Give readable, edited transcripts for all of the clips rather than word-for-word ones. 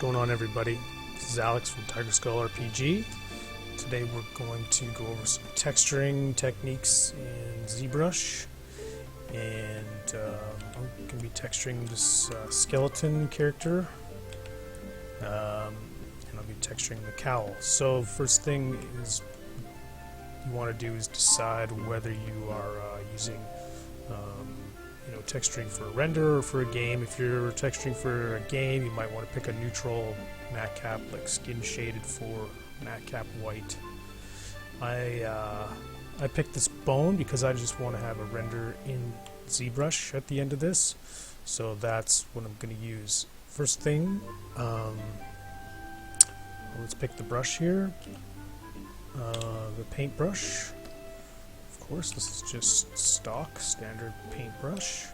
going on, everybody? This is Alex from Tiger Skull RPG. Today we're going to go over some texturing techniques in Zbrush, and I'm going to be texturing this skeleton character, and I'll be texturing the cowl. So first thing is you want to do is decide whether you are using texturing for a render or for a game. If you're texturing for a game, you might want to pick a neutral matte cap, like skin shaded for matte cap white. I picked this bone because I just want to have a render in Zbrush at the end of this, so that's what I'm going to use. First thing, let's pick the brush here, the paintbrush. Of course, this is just stock, standard paintbrush.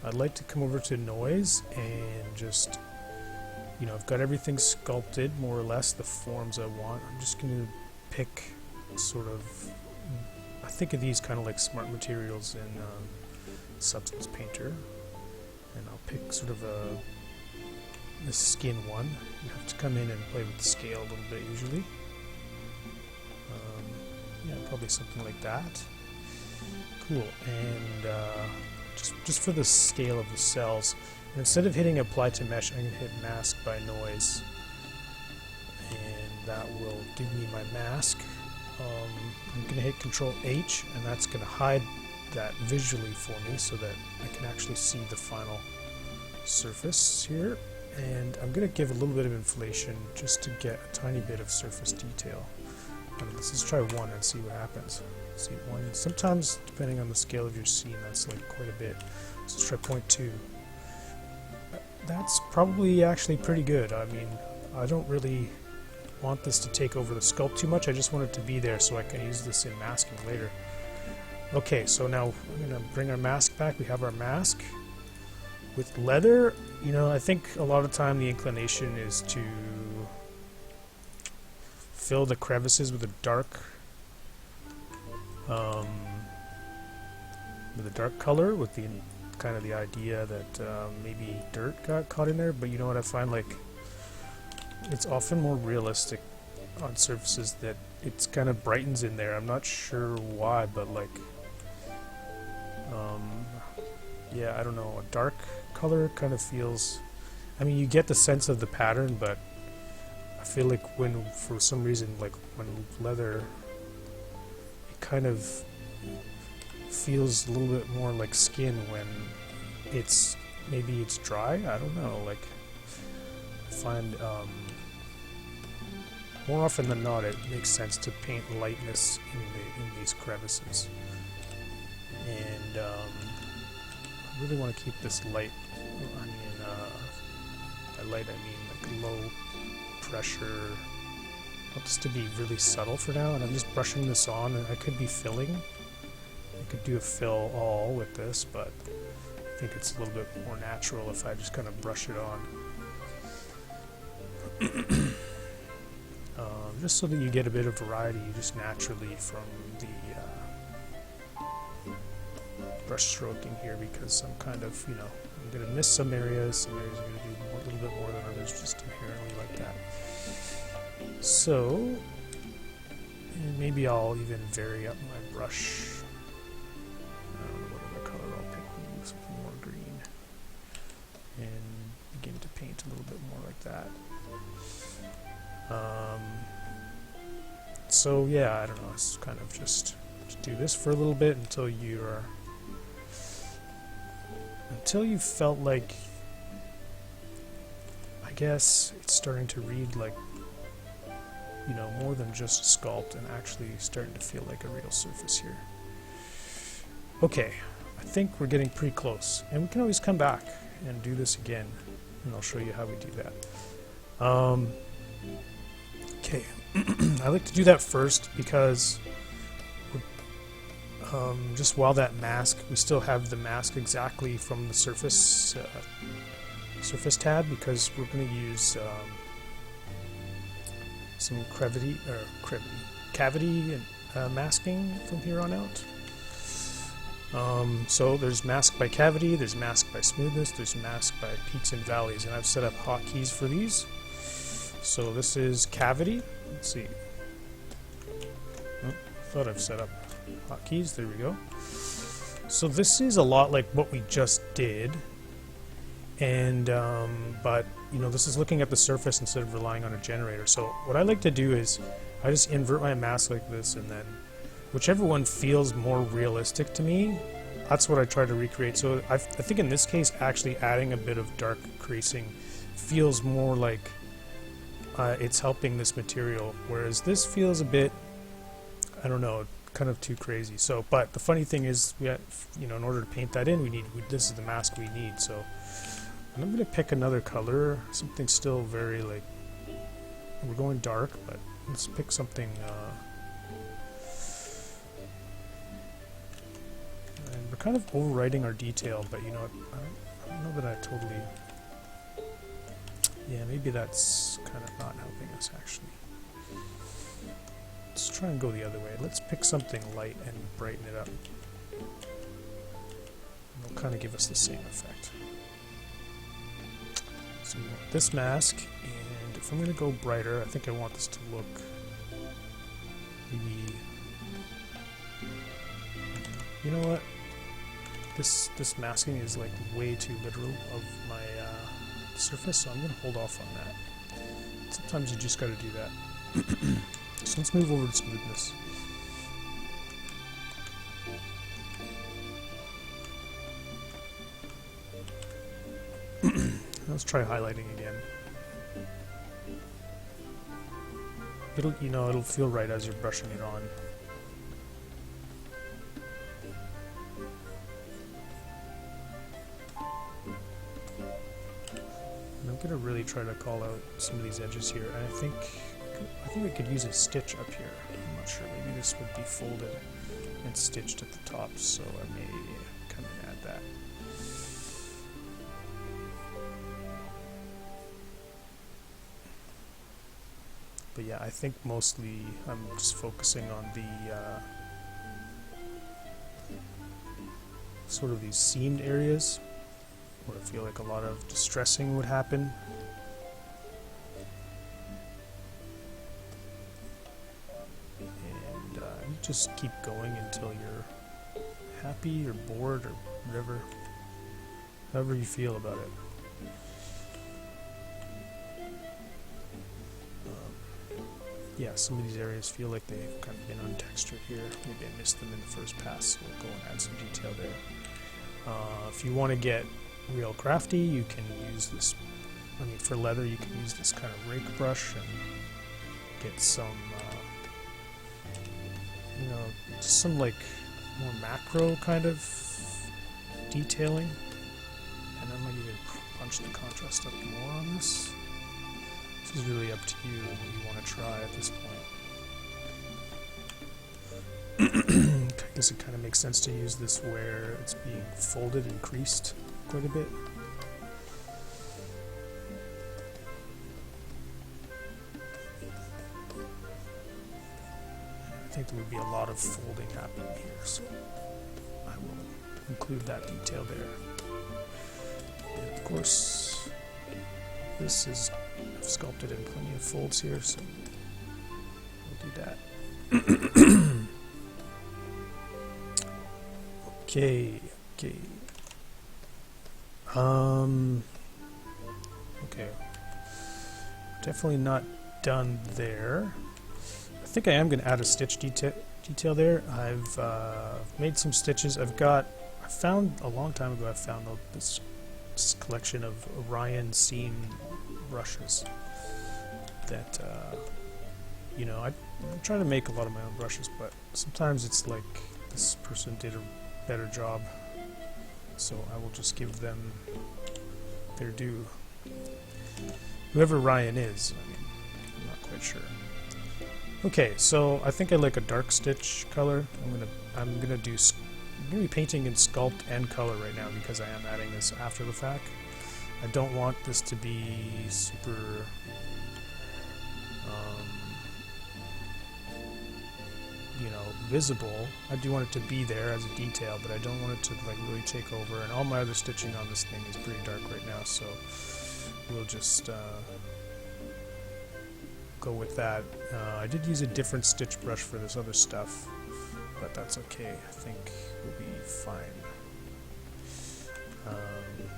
I'd like to come over to noise and just, I've got everything sculpted, more or less, the forms I want. I'm just going to pick sort of, I think of these kind of like smart materials in Substance Painter. And I'll pick sort of the skin one. You have to come in and play with the scale a little bit usually. Yeah, probably something like that. Cool, and just for the scale of the cells, and instead of hitting apply to mesh, I'm going to hit mask by noise, and that will give me my mask. I'm going to hit Control H, and that's going to hide that visually for me so that I can actually see the final surface here. And I'm going to give a little bit of inflation just to get a tiny bit of surface detail. Let's just try 1 and see what happens. See, 1. Sometimes, depending on the scale of your scene, that's like quite a bit. So let's try 0.2. That's probably actually pretty good. I mean, I don't really want this to take over the sculpt too much. I just want it to be there so I can use this in masking later. Okay, so now I'm going to bring our mask back. We have our mask. With leather, I think a lot of the time the inclination is to fill the crevices with a dark color, with the kind of the idea that maybe dirt got caught in there. But you know what I find, like, it's often more realistic on surfaces that it's kind of brightens in there. I'm not sure why, but like yeah, I don't know, a dark color kind of feels, I mean, you get the sense of the pattern, but I feel like when, for some reason, like when leather, it kind of feels a little bit more like skin when maybe it's dry. I don't know, like, I find more often than not it makes sense to paint lightness in these crevices. And I really want to keep this light, I mean, by light I mean like low pressure. I want this to be really subtle for now, and I'm just brushing this on, and I could be filling. I could do a fill all with this, but I think it's a little bit more natural if I just kind of brush it on. Just so that you get a bit of variety just naturally from the brush stroking here, because I'm kind of, I'm going to miss some areas are going to do a little bit more than others, just inherently like that. So, and maybe I'll even vary up my brush. I don't know what other color I'll pick, maybe something more green, and begin to paint a little bit more like that. So yeah, I don't know, it's kind of just do this for a little bit until you felt like, I guess it's starting to read like, more than just a sculpt, and actually starting to feel like a real surface here. Okay, I think we're getting pretty close, and we can always come back and do this again, and I'll show you how we do that. Okay, I like to do that first because just while that mask, we still have the mask exactly from the surface tab, because we're going to use some cavity masking from here on out. So there's mask by cavity, there's mask by smoothness, there's mask by peaks and valleys, and I've set up hotkeys for these. So this is cavity. Let's see. Oh, I thought I've set up hotkeys. There we go. So this is a lot like what we just did, and but you know, this is looking at the surface instead of relying on a generator. So what I like to do is I just invert my mask like this, and then whichever one feels more realistic to me, that's what I try to recreate. So I think in this case, actually adding a bit of dark creasing feels more like it's helping this material, whereas this feels a bit, I don't know, kind of too crazy. So, but the funny thing is, we have, you know, in order to paint that in, this is the mask we need. So, and I'm gonna pick another color, something still very like, we're going dark, but let's pick something. And we're kind of overwriting our detail, but you know, I don't know that I totally. Yeah, maybe that's kind of not helping us actually. Let's try and go the other way. Let's pick something light and brighten it up. It'll kind of give us the same effect. So we want this mask, and if I'm going to go brighter, I think I want this to look maybe. You know what? This masking is like way too literal of my surface, so I'm going to hold off on that. Sometimes you just got to do that. So let's move over to smoothness. Let's try highlighting again. It'll feel right as you're brushing it on. And I'm gonna really try to call out some of these edges here. And I think we could use a stitch up here. I'm not sure. Maybe this would be folded and stitched at the top, so I may come and add that. But yeah, I think mostly I'm just focusing on the sort of these seamed areas where I feel like a lot of distressing would happen. And you just keep going until you're happy or bored or whatever, however you feel about it. Yeah, some of these areas feel like they've kind of been untextured here. Maybe I missed them in the first pass, so we'll go and add some detail there. If you want to get real crafty, you can use this, I mean for leather you can use this kind of rake brush and get some, you know, just some like more macro kind of detailing. And I might even punch the contrast up more on this. This is really up to you what you want to try at this point. I guess it kind of makes sense to use this where it's being folded and creased quite a bit. I think there would be a lot of folding happening here, so I will include that detail there. And of course, this is sculpted in plenty of folds here, so we'll do that. Okay. Okay. Definitely not done there. I think I am going to add a stitch detail there. I've made some stitches. I found a long time ago. I found this collection of Ryan Kingslien brushes that you know, I try to make a lot of my own brushes, but sometimes it's like this person did a better job, so I will just give them their due. Whoever Ryan is, I mean, I'm not quite sure. Okay, so I think I like a dark stitch color. I'm gonna be painting in sculpt and color right now because I am adding this after the fact. I don't want this to be super you know, visible. I do want it to be there as a detail, but I don't want it to like really take over. And all my other stitching on this thing is pretty dark right now, so we'll just go with that. I did use a different stitch brush for this other stuff, but that's okay. I think we'll be fine.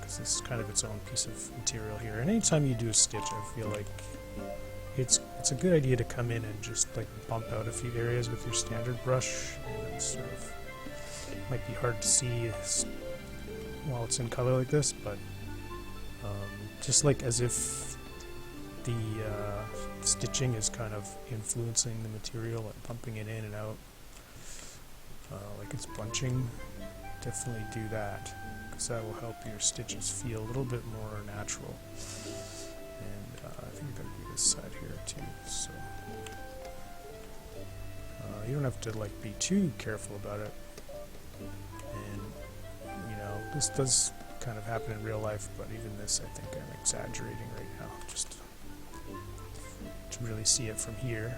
Because this is kind of its own piece of material here. And anytime you do a stitch, I feel like it's a good idea to come in and just like bump out a few areas with your standard brush, and then sort of might be hard to see while it's in color like this, but just like as if the stitching is kind of influencing the material and pumping it in and out, like it's bunching. Definitely do that, because that will help your stitches feel a little bit more natural. And I think I gotta do this side here too, so you don't have to like be too careful about it. And you know, this does kind of happen in real life, but even this I think I'm exaggerating right now, just to really see it from here.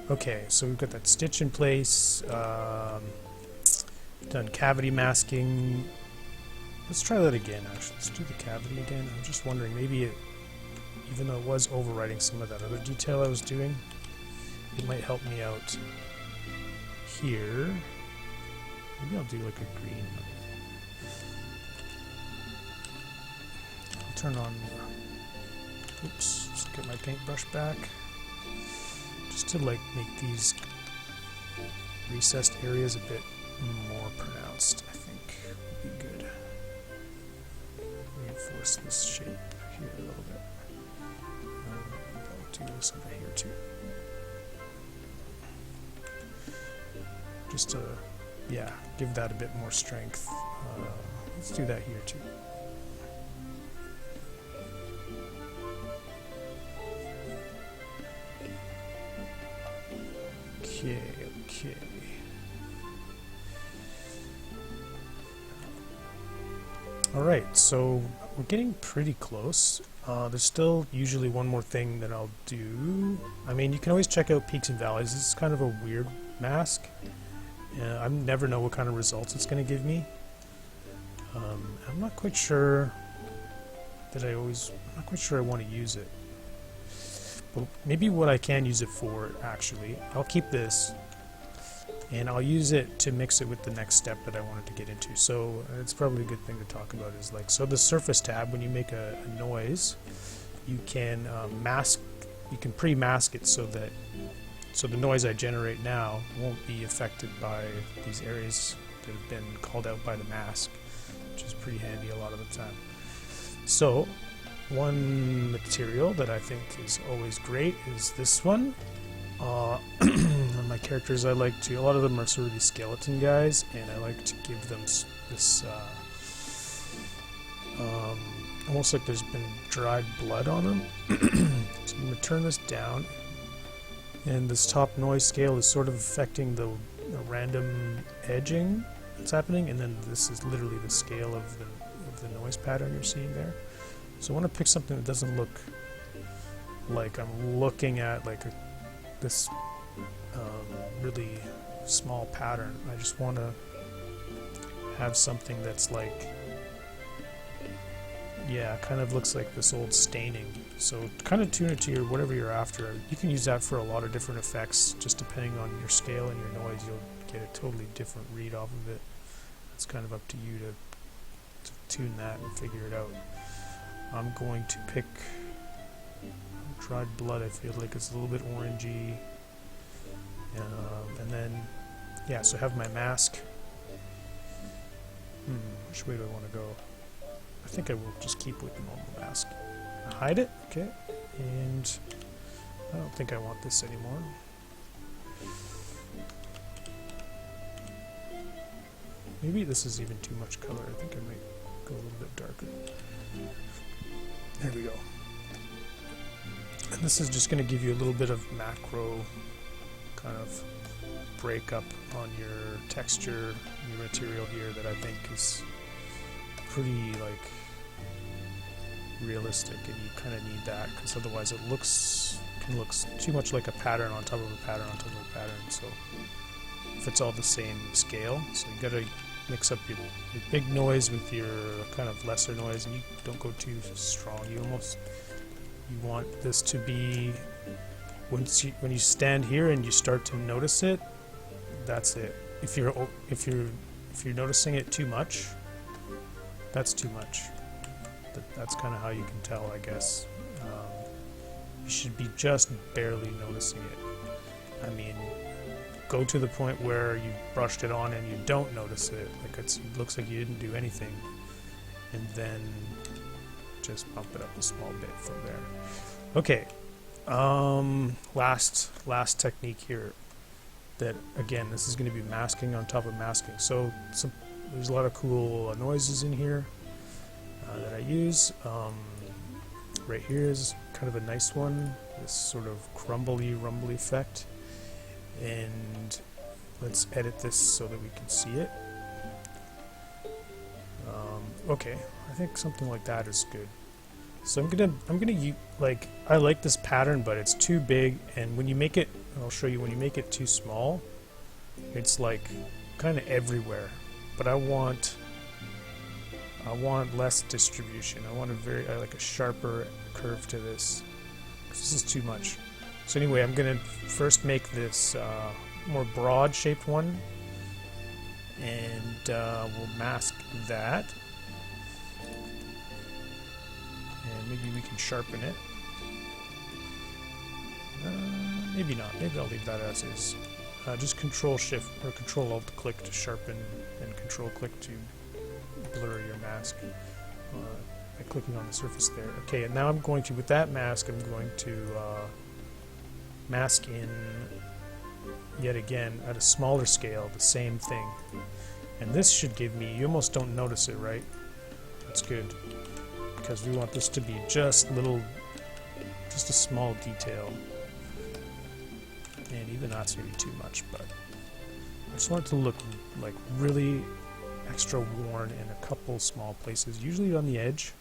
Okay, so we've got that stitch in place, done cavity masking. Let's try that again, actually. Let's do the cavity again. I'm just wondering, maybe it, even though it was overwriting some of that other detail I was doing, it might help me out here. Maybe I'll do like a green. I'll turn on, oops, let's get my paintbrush back. Just to like make these recessed areas a bit more pronounced, I think would be good. Reinforce this shape here a little bit. I'll do this over here too. Just to, yeah, give that a bit more strength. Let's do that here too. Okay. Alright, so we're getting pretty close. There's still usually one more thing that I'll do. I mean, you can always check out peaks and valleys. This is kind of a weird mask. I never know what kind of results it's going to give me. I'm not quite sure that I'm not quite sure I want to use it. But maybe what I can use it for, actually, I'll keep this, and I'll use it to mix it with the next step that I wanted to get into. So it's probably a good thing to talk about is like, so the surface tab, when you make a noise, you can you can pre-mask it so that the noise I generate now won't be affected by these areas that have been called out by the mask, which is pretty handy a lot of the time. So one material that I think is always great is this one. On my characters, I like to, a lot of them are sort of these skeleton guys, and I like to give them this almost like there's been dried blood on them. So I'm going to turn this down, and this top noise scale is sort of affecting the random edging that's happening, and then this is literally the scale of the noise pattern you're seeing there. So I want to pick something that doesn't look like I'm looking at like this really small pattern. I just want to have something that's like, yeah, kind of looks like this old staining. So kind of tune it to your whatever you're after. You can use that for a lot of different effects, just depending on your scale and your noise. You'll get a totally different read off of it. It's kind of up to you to tune that and figure it out. I'm going to pick dried blood. I feel like it's a little bit orangey, and then yeah, so I have my mask. Which way do I want to go? I think I will just keep with the normal mask. Hide it, okay, and I don't think I want this anymore. Maybe this is even too much color. I think I might go a little bit darker. There we go. And this is just going to give you a little bit of macro kind of breakup on your texture, your material here that I think is pretty like realistic, and you kind of need that because otherwise it can look too much like a pattern on top of a pattern on top of a pattern. So if it's all the same scale. So you gotta mix up your big noise with your kind of lesser noise, and you don't go too strong. You want this to be, when you stand here and you start to notice it, that's it. If you're noticing it too much, that's too much. That's kind of how you can tell, I guess. You should be just barely noticing it. I mean, go to the point where you brushed it on and you don't notice it. Like it looks like you didn't do anything, and then just bump it up a small bit from there. Okay. Last technique here. That again, this is going to be masking on top of masking. So there's a lot of cool noises in here that I use. Right here is kind of a nice one. This sort of crumbly, rumbly effect. And let's edit this so that we can see it. Okay, I think something like that is good. So I'm gonna like, I like this pattern, but it's too big, and when you make it, I'll show you, when you make it too small, it's like kind of everywhere. But I want less distribution. I want like a sharper curve to this. This is too much. So anyway, I'm gonna first make this more broad shaped one, and we'll mask that. And maybe we can sharpen it. Maybe not. Maybe I'll leave that as is. Just Control Shift or Control Alt click to sharpen, and Control click to blur your mask by clicking on the surface there. Okay, and now I'm going to, with that mask, I'm going to mask in yet again at a smaller scale the same thing. And this should give me, you almost don't notice it, right? That's good, because we want this to be just a small detail. And even that's maybe too much, but I just want it to look like really extra worn in a couple small places, usually on the edge.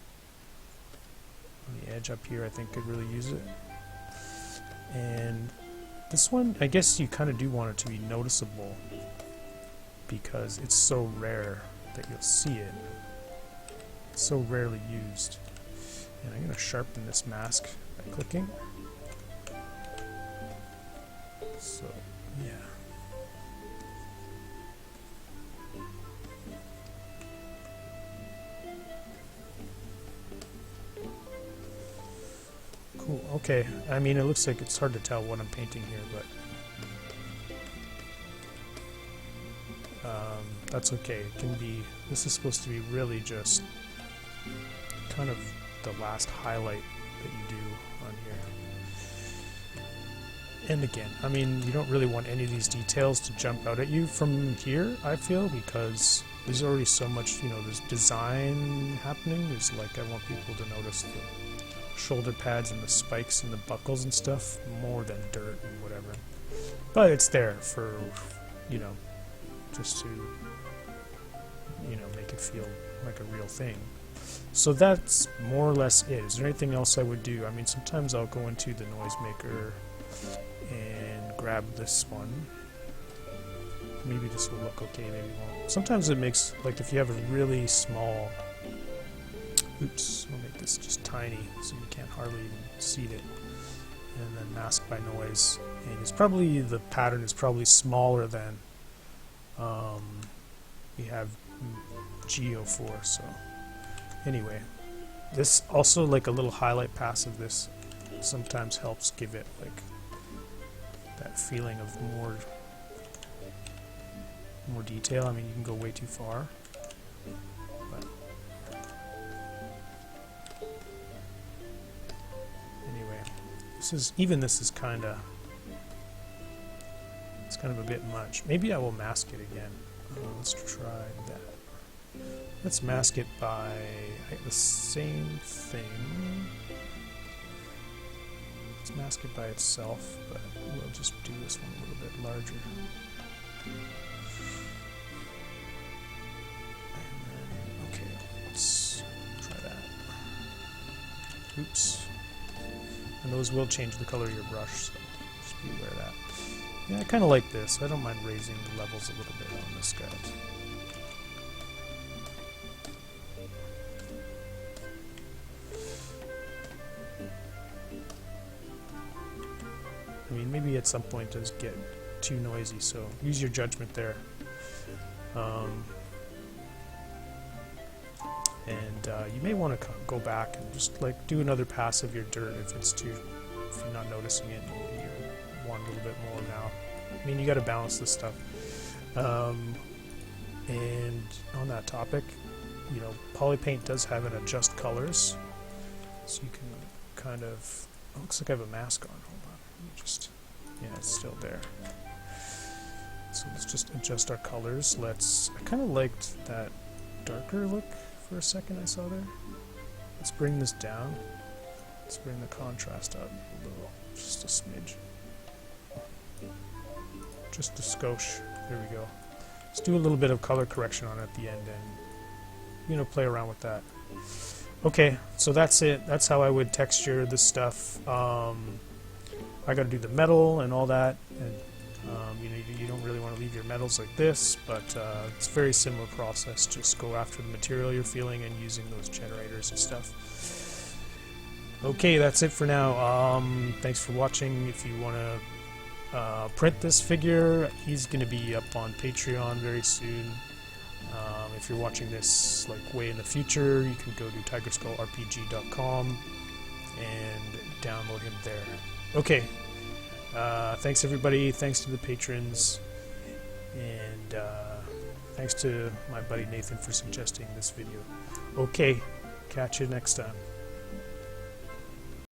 On the edge up here, I think could really use it. And this one, I guess you kind of do want it to be noticeable because it's so rare that you'll see it. It's so rarely used. And I'm going to sharpen this mask by clicking. So, yeah. Cool, okay. I mean, it looks like it's hard to tell what I'm painting here, but that's okay. It can be, this is supposed to be really just kind of the last highlight that you do on here. And again, I mean, you don't really want any of these details to jump out at you from here, I feel, because there's already so much, there's design happening. There's like, I want people to notice the shoulder pads and the spikes and the buckles and stuff more than dirt and whatever. But it's there for, just to, make it feel like a real thing. So that's more or less it. Is there anything else I would do? I mean, sometimes I'll go into the noisemaker and grab this one. Maybe this will look okay, maybe it won't. Sometimes it makes, like if you have a really small, oops, I'll make this just tiny so you can't hardly even see it. And then mask by noise. And it's probably, the pattern is probably smaller than we have Geo for, so anyway. This also, like a little highlight pass of this sometimes helps give it like that feeling of more detail. I mean, you can go way too far, but anyway, this is kind of, it's kind of a bit much. Maybe I will mask it again. Let's try that. Let's mask it by the same thing. Let's mask it by itself, but we'll just do this one a little bit larger. And then, okay, let's try that. Oops. And those will change the color of your brush, so just be aware of that. Yeah, I kind of like this. I don't mind raising the levels a little bit on this guy. I mean, maybe at some point it does get too noisy, so use your judgment there. You may want to go back and just like do another pass of your dirt if you're not noticing it and you want a little bit more now. I mean, you got to balance this stuff. And on that topic, you know, Polypaint does have an adjust colors, so you can kind of. Oh, looks like I have a mask on. Hold on. Yeah, it's still there. So let's just adjust our colors. I kind of liked that darker look for a second I saw there. Let's bring this down. Let's bring the contrast up a little, just a smidge. Just a skosh. There we go. Let's do a little bit of color correction on it at the end and, you know, play around with that. Okay, so that's it. That's how I would texture this stuff. I got to do the metal and all that, and you know, you don't really want to leave your metals like this, but it's a very similar process. Just go after the material you're feeling and using those generators and stuff. Okay, that's it for now. Thanks for watching. If you want to print this figure, he's going to be up on Patreon very soon. If you're watching this like way in the future, you can go to tigerskullrpg.com and download him there. Okay, thanks everybody, thanks to the patrons, and thanks to my buddy Nathan for suggesting this video. Okay, catch you next time.